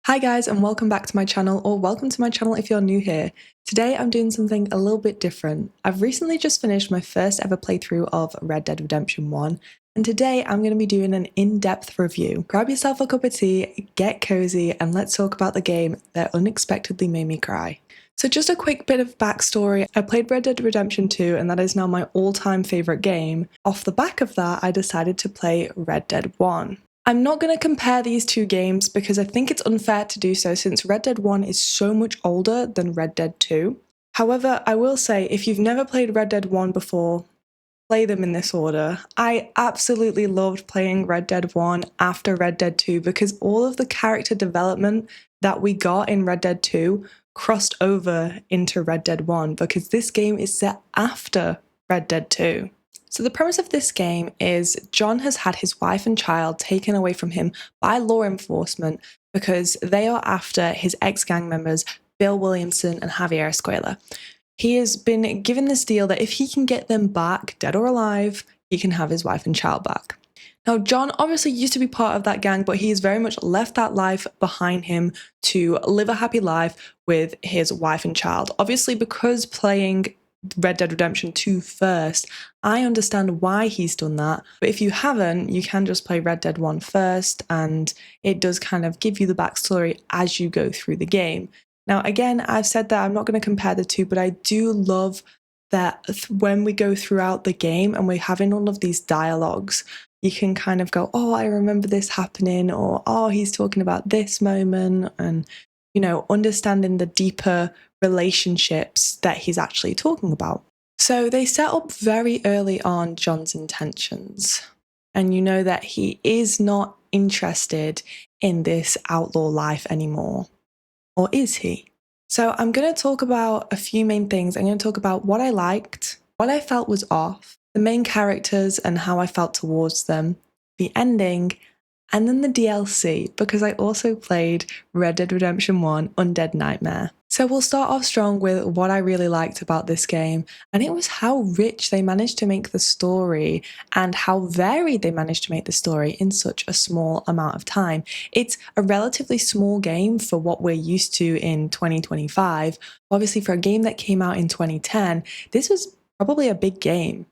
Hi guys, and welcome back to my channel, or welcome to my channel if you're new here. Today I'm doing something a little bit different. I've recently just finished my first ever playthrough of Red Dead Redemption 1, and today I'm going to be doing an in-depth review. Grab yourself a cup of tea, get cozy, and let's talk about the game that unexpectedly made me cry. So just a quick bit of backstory, I played Red Dead Redemption 2 and that is now my all-time favourite game. Off the back of that, I decided to play Red Dead 1. I'm not going to compare these two games because I think it's unfair to do so since Red Dead 1 is so much older than Red Dead 2. However, I will say if you've never played Red Dead 1 before, play them in this order. I absolutely loved playing Red Dead 1 after Red Dead 2 because all of the character development that we got in Red Dead 2 crossed over into Red Dead 1 because this game is set after Red Dead 2. So the premise of this game is John has had his wife and child taken away from him by law enforcement because they are after his ex-gang members, Bill Williamson and Javier Escuela. He has been given this deal that if he can get them back, dead or alive, he can have his wife and child back. Now, John obviously used to be part of that gang, but he has very much left that life behind him to live a happy life with his wife and child. Obviously, because playing Red Dead Redemption 2 first, I understand why he's done that, but if you haven't, you can just play Red Dead 1 first, and it does kind of give you the backstory as you go through the game. Now, again, I've said that I'm not going to compare the two, but I do love that when we go throughout the game and we're having all of these dialogues, you can kind of go, oh, I remember this happening, or oh, he's talking about this moment, and, you know, understanding the deeper relationships that he's actually talking about. So they set up very early on John's intentions, and you know that he is not interested in this outlaw life anymore. Or is he? So I'm going to talk about a few main things. I'm going to talk about what I liked, what I felt was off, the main characters and how I felt towards them, the ending, and then the DLC, because I also played Red Dead Redemption 1 Undead Nightmare. So we'll start off strong with what I really liked about this game, and it was how rich they managed to make the story and how varied they managed to make the story in such a small amount of time. It's a relatively small game for what we're used to in 2025. Obviously, for a game that came out in 2010, this was probably a big game.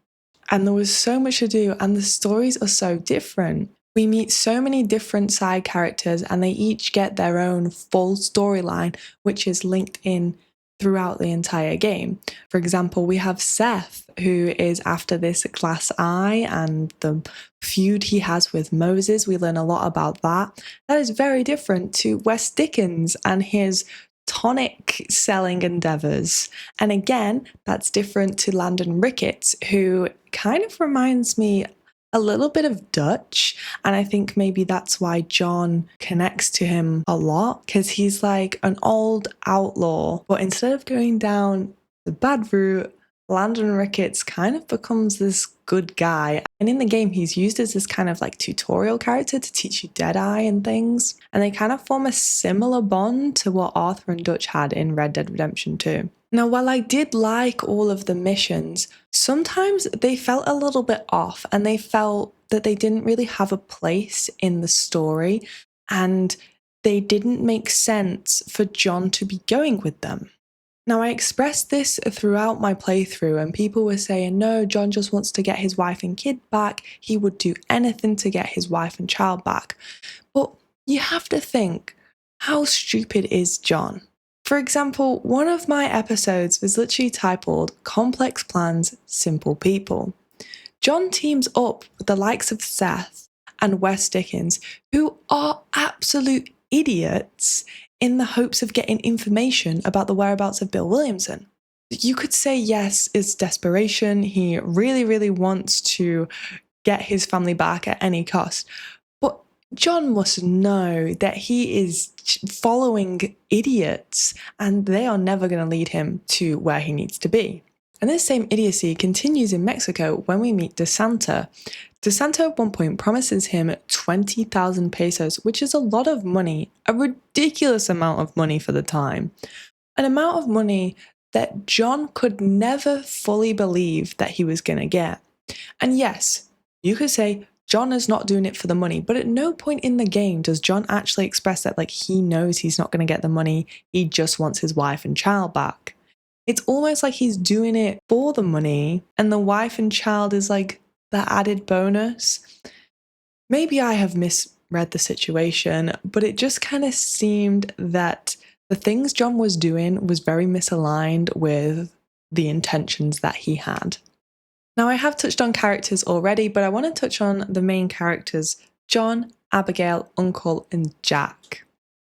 And there was so much to do, and the stories are so different. We meet so many different side characters and they each get their own full storyline, which is linked in throughout the entire game. For example, we have Seth, who is after this glass eye and the feud he has with Moses. We learn a lot about that. That is very different to Wes Dickens and his tonic selling endeavors. And again, that's different to Landon Ricketts, who kind of reminds me a little bit of Dutch, and I think maybe that's why John connects to him a lot, because he's like an old outlaw, but instead of going down the bad route, Landon Ricketts kind of becomes this good guy. And in the game, he's used as this kind of like tutorial character to teach you Deadeye and things. And they kind of form a similar bond to what Arthur and Dutch had in Red Dead Redemption 2. Now, while I did like all of the missions, sometimes they felt a little bit off and they felt that they didn't really have a place in the story and they didn't make sense for John to be going with them. Now, I expressed this throughout my playthrough and people were saying, no, John just wants to get his wife and kid back. He would do anything to get his wife and child back. But you have to think, how stupid is John? For example, one of my episodes was literally titled Complex Plans, Simple People. John teams up with the likes of Seth and Wes Dickens, who are absolute idiots, in the hopes of getting information about the whereabouts of Bill Williamson. You could say yes, it's desperation. He really, really wants to get his family back at any cost. But John must know that he is following idiots and they are never going to lead him to where he needs to be. And this same idiocy continues in Mexico when we meet DeSanta. DeSanta at one point promises him 20,000 pesos, which is a lot of money, a ridiculous amount of money for the time. An amount of money that John could never fully believe that he was going to get. And yes, you could say John is not doing it for the money, but at no point in the game does John actually express that like he knows he's not going to get the money, he just wants his wife and child back. It's almost like he's doing it for the money and the wife and child is like the added bonus. Maybe I have misread the situation, but it just kind of seemed that the things John was doing was very misaligned with the intentions that he had. Now, I have touched on characters already, but I want to touch on the main characters, John, Abigail, Uncle, and Jack.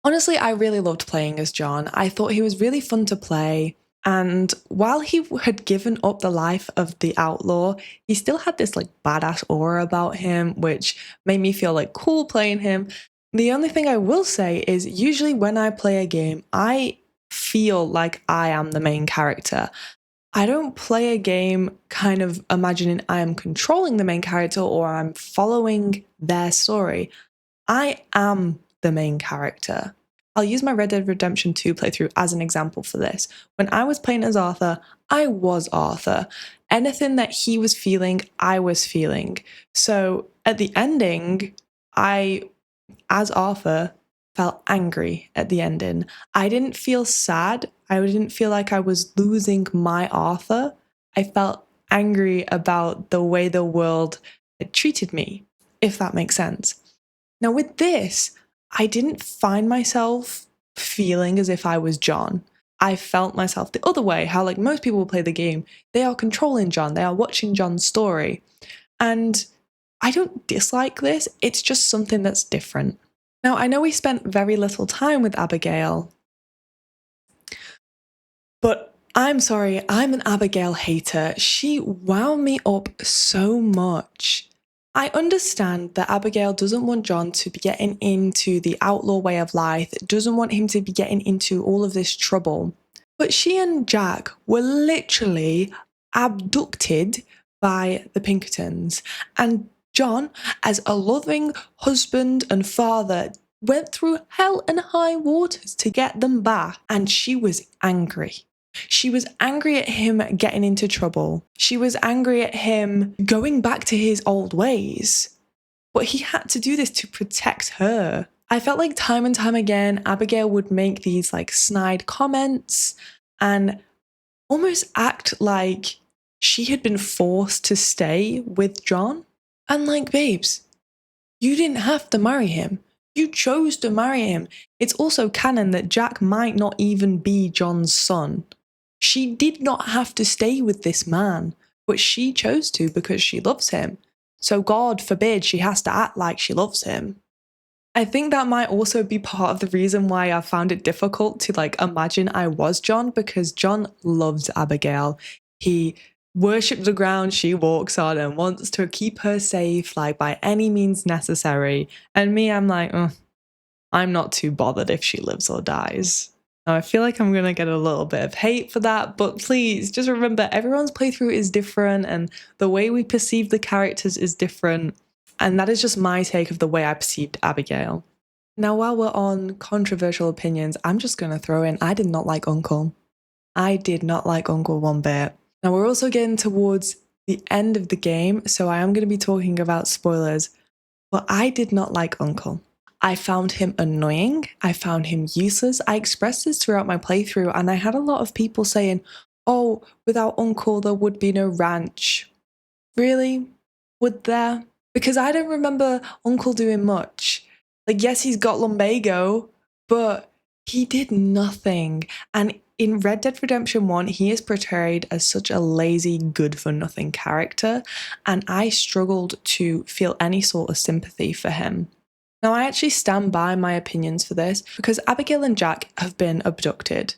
Honestly, I really loved playing as John. I thought he was really fun to play. And while he had given up the life of the outlaw, he still had this like badass aura about him, which made me feel like cool playing him. The only thing I will say is usually when I play a game, I feel like I am the main character. I don't play a game kind of imagining I am controlling the main character or I'm following their story. I am the main character. I'll use my Red Dead Redemption 2 playthrough as an example for this. When I was playing as Arthur, I was Arthur. Anything that he was feeling, I was feeling. So at the ending, I, as Arthur, felt angry at the ending. I didn't feel sad. I didn't feel like I was losing my Arthur. I felt angry about the way the world had treated me, if that makes sense. Now with this, I didn't find myself feeling as if I was John. I felt myself the other way, how like most people play the game, they are controlling John, they are watching John's story. And I don't dislike this, it's just something that's different. Now, I know we spent very little time with Abigail, but I'm sorry, I'm an Abigail hater. She wound me up so much. I understand that Abigail doesn't want John to be getting into the outlaw way of life, doesn't want him to be getting into all of this trouble. But she and Jack were literally abducted by the Pinkertons. And John, as a loving husband and father, went through hell and high waters to get them back. And she was angry. She was angry at him getting into trouble. She was angry at him going back to his old ways. But he had to do this to protect her. I felt like time and time again, Abigail would make these like snide comments and almost act like she had been forced to stay with John. And like, babes, you didn't have to marry him. You chose to marry him. It's also canon that Jack might not even be John's son. She did not have to stay with this man, but she chose to because she loves him. So God forbid she has to act like she loves him. I think that might also be part of the reason why I found it difficult to like imagine I was John, because John loves Abigail. He worships the ground she walks on and wants to keep her safe, like by any means necessary. And me, I'm like, I'm not too bothered if she lives or dies. Now, I feel like I'm going to get a little bit of hate for that, but please just remember everyone's playthrough is different and the way we perceive the characters is different. And that is just my take of the way I perceived Abigail. Now, while we're on controversial opinions, I'm just going to throw in, I did not like Uncle. I did not like Uncle one bit. Now, we're also getting towards the end of the game, so I am going to be talking about spoilers, but I did not like Uncle. I found him annoying. I found him useless. I expressed this throughout my playthrough, and I had a lot of people saying, oh, without Uncle, there would be no ranch. Really? Would there? Because I don't remember Uncle doing much. Like, yes, he's got lumbago, but he did nothing. And in Red Dead Redemption 1, he is portrayed as such a lazy, good-for-nothing character, and I struggled to feel any sort of sympathy for him. Now, I actually stand by my opinions for this, because Abigail and Jack have been abducted.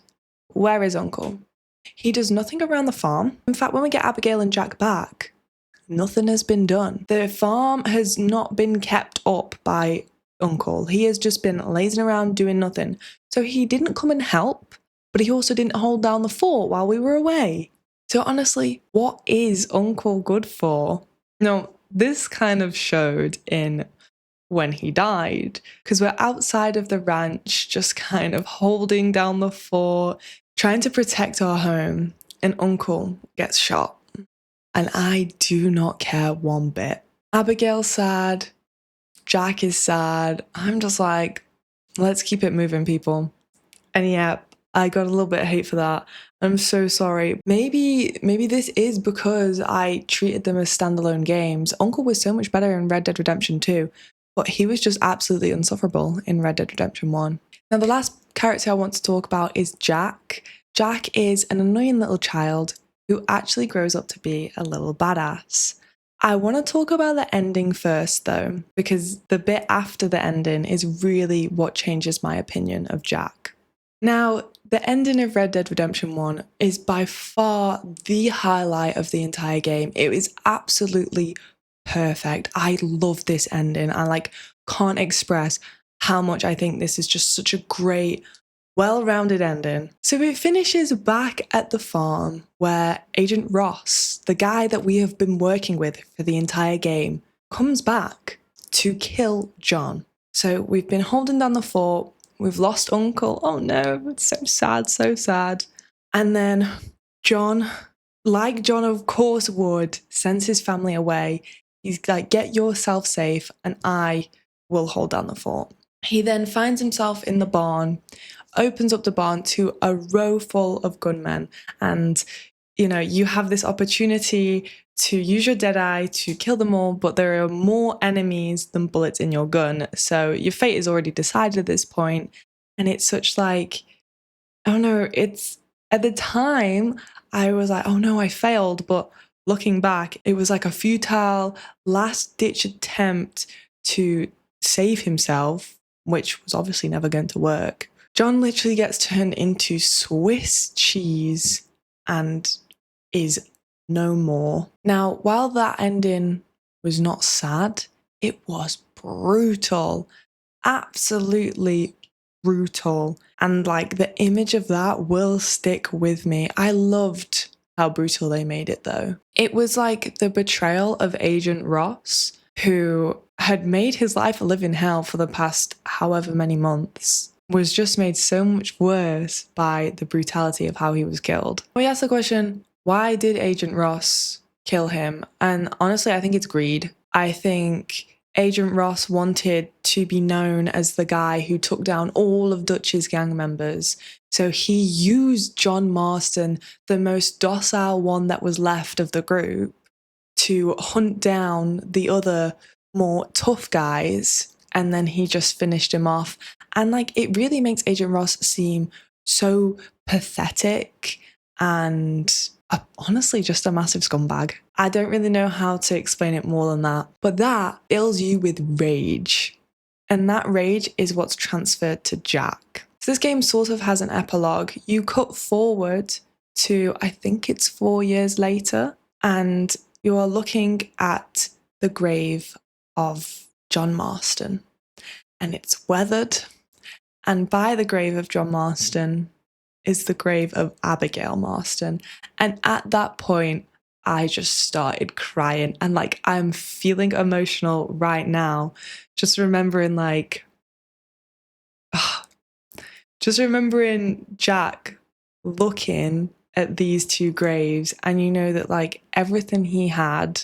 Where is Uncle? He does nothing around the farm. In fact, when we get Abigail and Jack back, nothing has been done. The farm has not been kept up by Uncle. He has just been lazing around doing nothing. So he didn't come and help, but he also didn't hold down the fort while we were away. So honestly, what is Uncle good for? No, this kind of showed in when he died, because we're outside of the ranch, just kind of holding down the fort, trying to protect our home, and Uncle gets shot. And I do not care one bit. Abigail's sad. Jack is sad. I'm just like, let's keep it moving, people. And yeah, I got a little bit of hate for that. I'm so sorry. Maybe this is because I treated them as standalone games. Uncle was so much better in Red Dead Redemption 2, but he was just absolutely insufferable in Red Dead Redemption 1. Now, the last character I want to talk about is Jack. Jack is an annoying little child who actually grows up to be a little badass. I want to talk about the ending first, though, because the bit after the ending is really what changes my opinion of Jack. Now, the ending of Red Dead Redemption 1 is by far the highlight of the entire game. It is absolutely perfect. I love this ending. I can't express how much I think this is just such a great, well-rounded ending. So it finishes back at the farm where Agent Ross, the guy that we have been working with for the entire game, comes back to kill John. So we've been holding down the fort. We've lost Uncle. Oh no, it's so sad, so sad. And then John, like John of course would, sends his family away. He's like, get yourself safe and I will hold down the fort. He then finds himself in the barn, opens up the barn to a row full of gunmen. And, you have this opportunity to use your Deadeye to kill them all, but there are more enemies than bullets in your gun. So your fate is already decided at this point. And it's such like, oh no, it's at the time I was like, oh no, I failed. But looking back, it was like a futile last ditch attempt to save himself, which was obviously never going to work. John literally gets turned into Swiss cheese and is no more. Now, while that ending was not sad, it was brutal. Absolutely brutal. And the image of that will stick with me. I loved how brutal they made it though. It was like the betrayal of Agent Ross, who had made his life a living hell for the past however many months, was just made so much worse by the brutality of how he was killed. We asked the question, why did Agent Ross kill him? And honestly, I think it's greed. I think Agent Ross wanted to be known as the guy who took down all of Dutch's gang members. So he used John Marston, the most docile one that was left of the group, to hunt down the other more tough guys. And then he just finished him off. And it really makes Agent Ross seem so pathetic and honestly just a massive scumbag. I don't really know how to explain it more than that, but that fills you with rage. And that rage is what's transferred to Jack. So this game sort of has an epilogue. You cut forward to, I think it's 4 years later, and you are looking at the grave of John Marston. And it's weathered. And by the grave of John Marston is the grave of Abigail Marston. And at that point, I just started crying. And I'm feeling emotional right now, just remembering just remembering Jack looking at these two graves, and you know that everything he had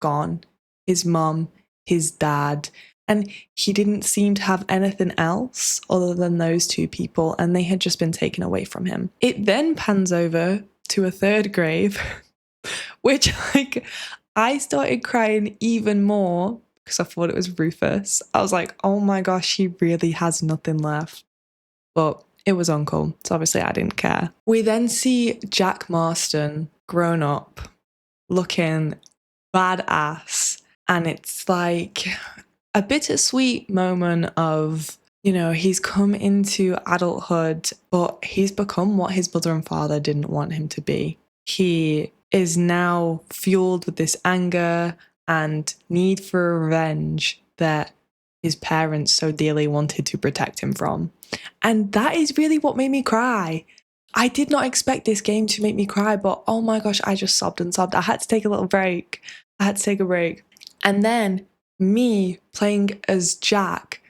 gone, his mum, his dad, and he didn't seem to have anything else other than those two people, and they had just been taken away from him. It then pans over to a third grave, which I started crying even more because I thought it was Rufus. I was like, oh my gosh, he really has nothing left. But it was Uncle, so obviously I didn't care. We then see Jack Marston grown up, looking badass, and it's a bittersweet moment of, he's come into adulthood, but he's become what his mother and father didn't want him to be. He is now fueled with this anger and need for revenge that his parents so dearly wanted to protect him from. And that is really what made me cry. I did not expect this game to make me cry, but oh my gosh, I just sobbed and sobbed. I had to take a little break. I had to take a break. And then me playing as Jack,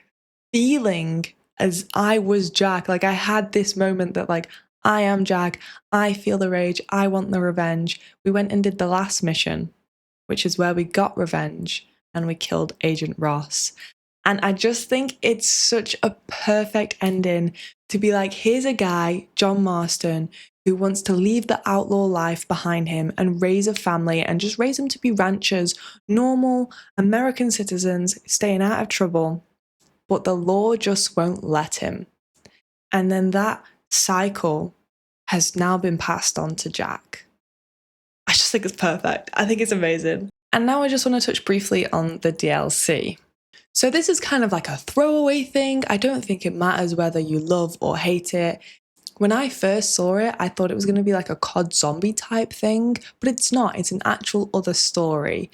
feeling as I was Jack. I had this moment that I am Jack. I feel the rage. I want the revenge. We went and did the last mission which is where we got revenge and we killed Agent Ross. And I just think it's such a perfect ending to be like, here's a guy, John Marston, who wants to leave the outlaw life behind him and raise a family and just raise them to be ranchers, normal American citizens, staying out of trouble. But the law just won't let him. And then that cycle has now been passed on to Jack. I just think it's perfect. I think it's amazing. And now I just want to touch briefly on the DLC. So this is kind of like a throwaway thing. I don't think it matters whether you love or hate it. When I first saw it, I thought it was going to be like a COD zombie type thing, but it's not. It's an actual other story.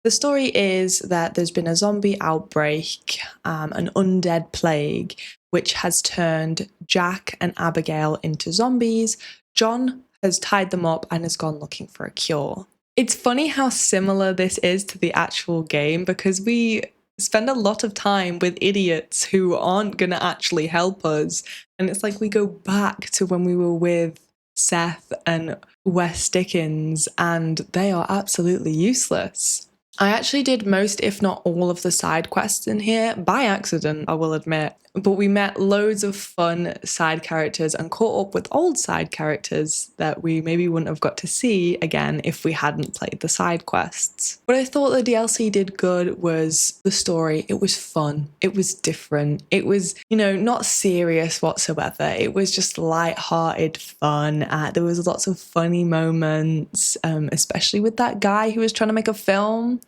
The story is that there's been a zombie outbreak, an undead plague, which has turned Jack and Abigail into zombies. John has tied them up and has gone looking for a cure. It's funny how similar this is to the actual game because we spend a lot of time with idiots who aren't going to actually help us. And it's like we go back to when we were with Seth and Wes Dickens, and they are absolutely useless. I actually did most, if not all, of the side quests in here by accident, I will admit. But we met loads of fun side characters and caught up with old side characters that we maybe wouldn't have got to see again if we hadn't played the side quests. What I thought the DLC did good was the story. It was fun. It was different. It was, not serious whatsoever. It was just light-hearted fun. There was lots of funny moments, especially with that guy who was trying to make a film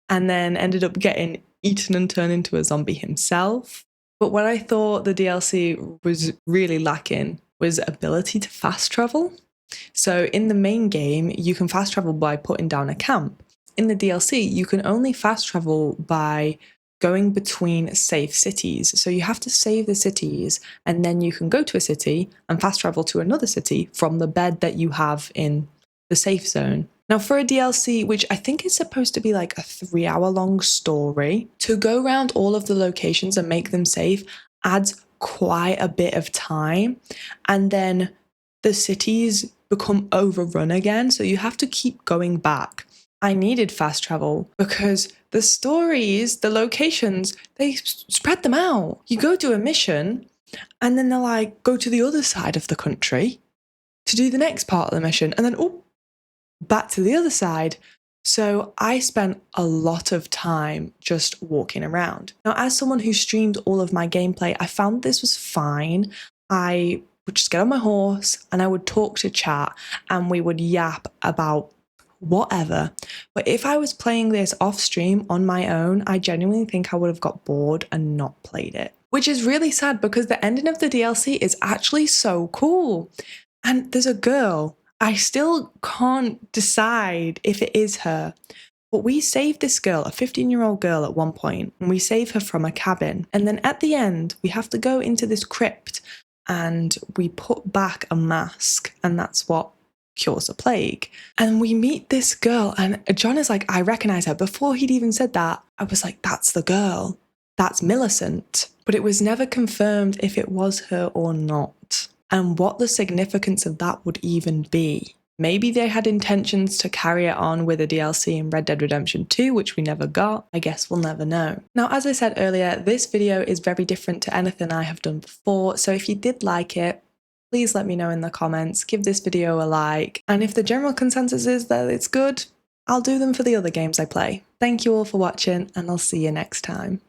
and then ended up getting eaten and turned into a zombie himself. But what I thought the DLC was really lacking was ability to fast travel. So in the main game, you can fast travel by putting down a camp. In the DLC, you can only fast travel by going between safe cities. So you have to save the cities, and then you can go to a city and fast travel to another city from the bed that you have in the safe zone. Now for a DLC, which I think is supposed to be like a 3-hour-long story, to go around all of the locations and make them safe adds quite a bit of time. And then the cities become overrun again, so you have to keep going back. I needed fast travel because the stories, the locations, they spread them out. You go do a mission and then they're like, go to the other side of the country to do the next part of the mission. And then, back to the other side. So I spent a lot of time just walking around. Now, as someone who streamed all of my gameplay, I found this was fine. I would just get on my horse and I would talk to chat and we would yap about whatever. But if I was playing this off stream on my own, I genuinely think I would have got bored and not played it. Which is really sad because the ending of the DLC is actually so cool. And there's a girl. I still can't decide if it is her, but we saved this girl, a 15-year-old girl at one point, and we save her from a cabin. And then at the end, we have to go into this crypt and we put back a mask, and that's what cures the plague. And we meet this girl, and John is like, I recognize her. Before he'd even said that, I was like, that's the girl. That's Millicent. But it was never confirmed if it was her or not, and what the significance of that would even be. Maybe they had intentions to carry it on with a DLC in Red Dead Redemption 2, which we never got. I guess we'll never know. Now, as I said earlier, this video is very different to anything I have done before, so if you did like it, please let me know in the comments, give this video a like, and if the general consensus is that it's good, I'll do them for the other games I play. Thank you all for watching, and I'll see you next time.